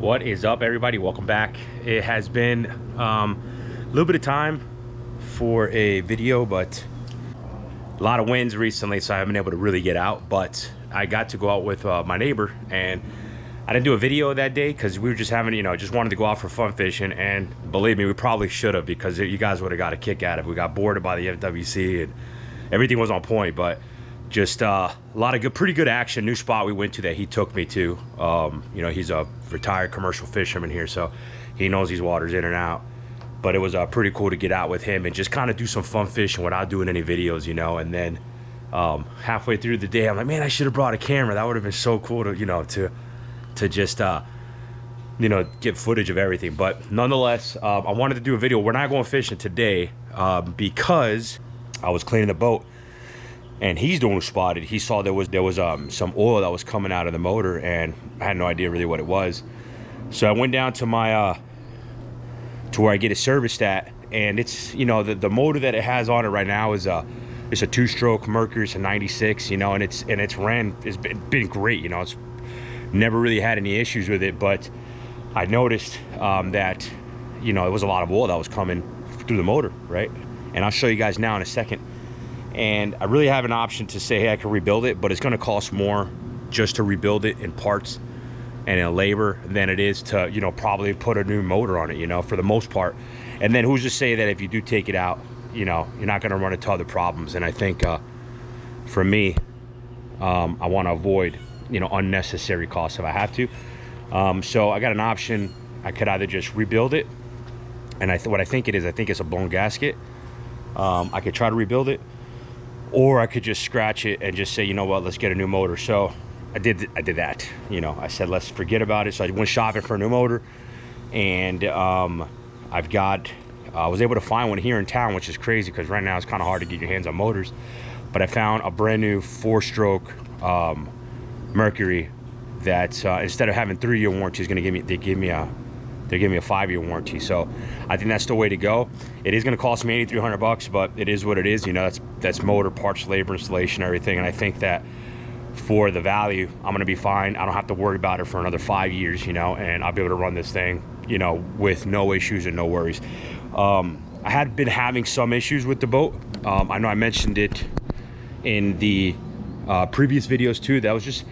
What is up, everybody? Welcome back. It has been a little bit of time for a video, but a lot of winds recently, so I haven't been able to really get out. But I got to go out with my neighbor, and I didn't do a video that day because we were just having, just wanted to go out for fun fishing. And believe me, we probably should have, because you guys would have got a kick out of it. We got boarded by the FWC and everything was on point, but just a lot of pretty good action. New spot we went to that he took me to. He's a retired commercial fisherman here, so he knows these waters in and out. But it was pretty cool to get out with him and just kind of do some fun fishing without doing any videos, And then halfway through the day, I'm like, man, I should have brought a camera. That would have been so cool to just get footage of everything. But nonetheless, I wanted to do a video. We're not going fishing today because I was cleaning the boat. And he's the one who spotted. He saw there was some oil that was coming out of the motor, and I had no idea really what it was. So I went down to my to where I get it serviced at, and it's the motor that it has on it right now is it's a 2-stroke Mercury. It's a 96, and it's been great. It's never really had any issues with it, but I noticed that it was a lot of oil that was coming through the motor, right? And I'll show you guys now in a second. And I really have an option to say, hey, I can rebuild it, but it's going to cost more just to rebuild it in parts and in labor than it is to, probably put a new motor on it, for the most part. And then who's to say that if you do take it out, you're not going to run into other problems. And I think for me, I want to avoid, unnecessary costs if I have to. So I got an option. I could either just rebuild it, and what I think it's a blown gasket. I could try to rebuild it, or I could just scratch it and just say, let's get a new motor. So I did that. I said, let's forget about it. So I went shopping for a new motor, and I was able to find one here in town, which is crazy because right now it's kind of hard to get your hands on motors. But I found a brand new 4-stroke Mercury that instead of having 3-year warranty, they give me a 5-year warranty. So I think that's the way to go. It is going to cost me $8,300, but it is what it is. That's motor, parts, labor, installation, everything. And I think that for the value, I'm going to be fine. I don't have to worry about it for another 5 years, and I'll be able to run this thing, with no issues and no worries. I had been having some issues with the boat. I know I mentioned it in the previous videos too. That was just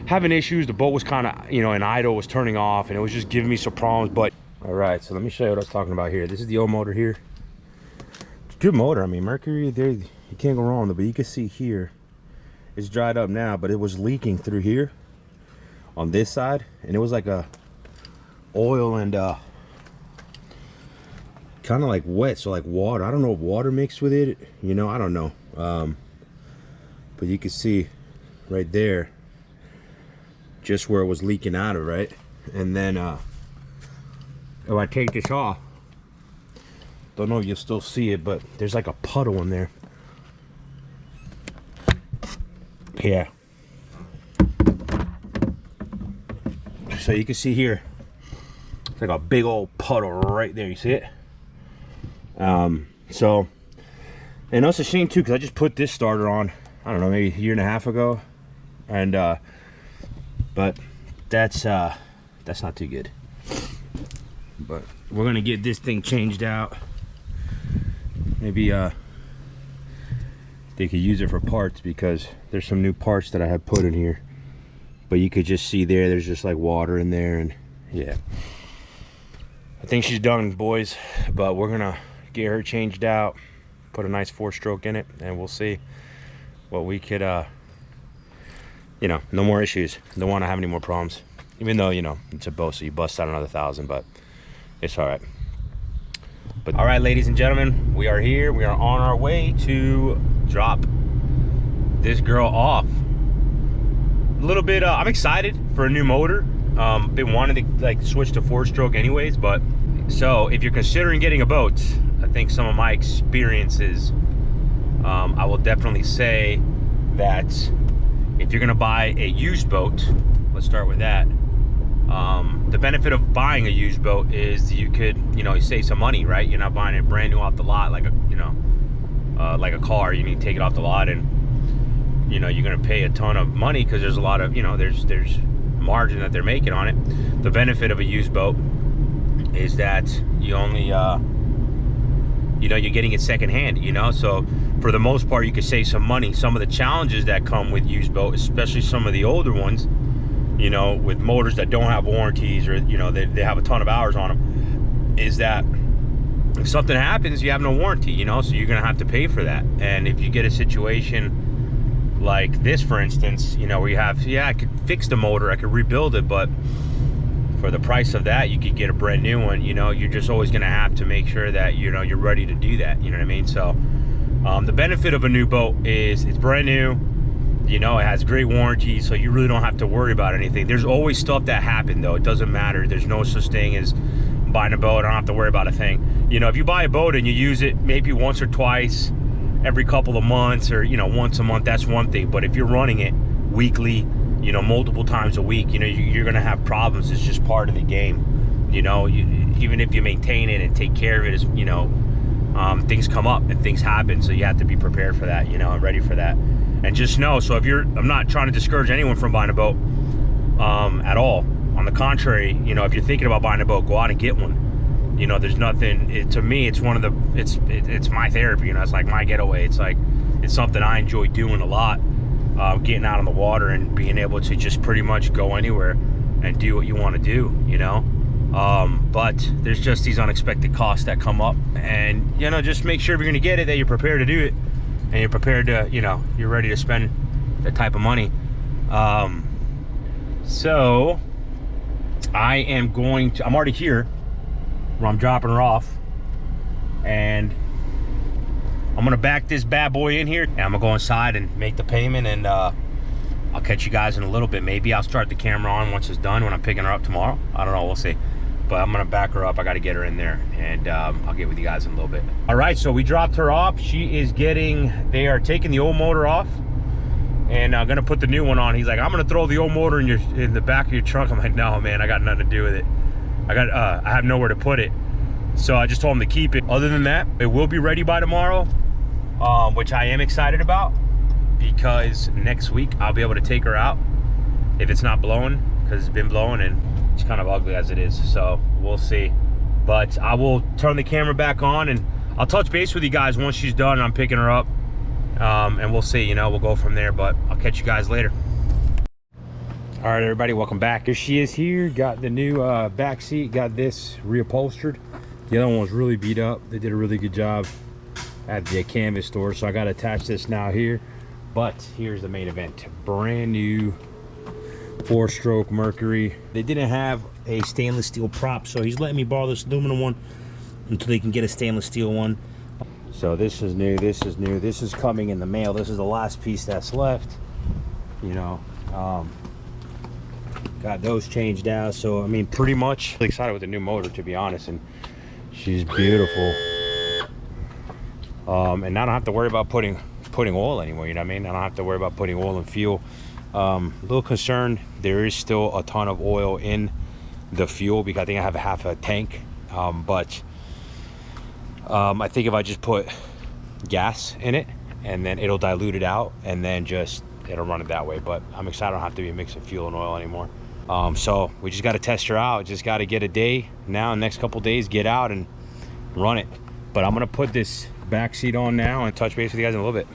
having issues. The boat was kind of, in idle, was turning off, and it was just giving me some problems. But all right, so let me show you what I was talking about here. This is the old motor here. It's a good motor. I mean, Mercury, there, you can't go wrong. But you can see here, it's dried up now, but it was leaking through here on this side, and it was like a oil and kind of like wet, so like water. I don't know if water mixed with it, I don't know. But you can see right there just where it was leaking out of, right? And then if I take this off, don't know if you'll still see it, but there's like a puddle in there. Yeah, so you can see here, it's like a big old puddle right there. You see it? So, and it's a shame too, because I just put this starter on, I don't know, maybe a year and a half ago, and but that's not too good. But we're gonna get this thing changed out. Maybe they could use it for parts, because there's some new parts that I have put in here. But you could just see there's just like water in there, and yeah. I think she's done, boys, but we're gonna get her changed out, put a nice 4-stroke in it, and we'll see what we could no more issues. Don't want to have any more problems, even though it's a boat, so you bust out another 1,000, but it's all right. But all right, ladies and gentlemen, we are here. We are on our way to drop this girl off. A little bit I'm excited for a new motor. Been wanting to switch to 4-stroke anyways, but so if you're considering getting a boat, I think some of my experiences, I will definitely say that if you're gonna buy a used boat, let's start with that. The benefit of buying a used boat is you could, you save some money, right? You're not buying it brand new off the lot like a, like a car. You need to take it off the lot, and you're gonna pay a ton of money because there's a lot of, there's margin that they're making on it. The benefit of a used boat is that you only you know, you're getting it secondhand, you know, so for the most part you could save some money. Some of the challenges that come with used boat, especially some of the older ones, you know, with motors that don't have warranties, or you know, they have a ton of hours on them, is that if something happens, you have no warranty, you know, so you're gonna have to pay for that. And if you get a situation like this, for instance, you know, where you have, yeah, I could fix the motor, I could rebuild it, but for the price of that, you could get a brand new one. You know, you're just always gonna have to make sure that, you know, you're ready to do that, you know what I mean? So the benefit of a new boat is it's brand new, you know, it has great warranty, so you really don't have to worry about anything. There's always stuff that happen though, it doesn't matter. There's no such thing as buying a boat, I don't have to worry about a thing. You know, if you buy a boat and you use it maybe once or twice every couple of months, or you know, once a month, that's one thing. But if you're running it weekly, you know, multiple times a week, you know, you're gonna have problems. It's just part of the game, you know. Even if you maintain it and take care of it, as you know, things come up and things happen, so you have to be prepared for that, you know, and ready for that. And just know, so if you're, I'm not trying to discourage anyone from buying a boat at all. On the contrary, you know, if you're thinking about buying a boat, go out and get one. You know, there's nothing, to me, it's one of the, it's my therapy, you know, it's like my getaway. It's like, it's something I enjoy doing a lot, getting out on the water and being able to just pretty much go anywhere and do what you want to do, you know. But there's just these unexpected costs that come up, and, you know, just make sure if you're going to get it, that you're prepared to do it, and you're prepared to, you know, you're ready to spend that type of money. So I am going to, I'm already here where I'm dropping her off, and I'm gonna back this bad boy in here, and I'm gonna go inside and make the payment, and I'll catch you guys in a little bit. Maybe I'll start the camera on once it's done, when I'm picking her up tomorrow. I don't know, we'll see. But I'm gonna back her up. I gotta get her in there, and I'll get with you guys in a little bit. All right, so we dropped her off. She is getting, they are taking the old motor off, and I'm gonna put the new one on. He's like, I'm gonna throw the old motor in the back of your trunk. I'm like, no, man, I got nothing to do with it. I have nowhere to put it. So I just told him to keep it. Other than that, it will be ready by tomorrow, which I am excited about, because next week I'll be able to take her out if it's not blowing, because it's been blowing and it's kind of ugly as it is. So we'll see. But I will turn the camera back on, and I'll touch base with you guys once she's done and I'm picking her up. And we'll see, you know, we'll go from there, but I'll catch you guys later. All right, everybody, welcome back. Here she is here, got the new back seat, got this reupholstered. The other one was really beat up. They did a really good job at the canvas store, so I got to attach this now here. But here's the main event. Brand new 4-stroke Mercury. They didn't have a stainless steel prop, so he's letting me borrow this aluminum one until they can get a stainless steel one. So this is new, this is new, this is coming in the mail. This is the last piece that's left, you know. Got those changed out. So I mean, pretty much excited with the new motor, to be honest, and she's beautiful. And I don't have to worry about putting oil anymore, you know what I mean? I don't have to worry about putting oil and fuel. A little concerned, there is still a ton of oil in the fuel, because I think I have half a tank. But I think if I just put gas in it, and then it'll dilute it out, and then just it'll run it that way. But I'm excited I don't have to be mixing fuel and oil anymore. So we just got to test her out. Just got to get a day now, next couple days, get out and run it. But I'm gonna put this back seat on now and touch base with you guys in a little bit.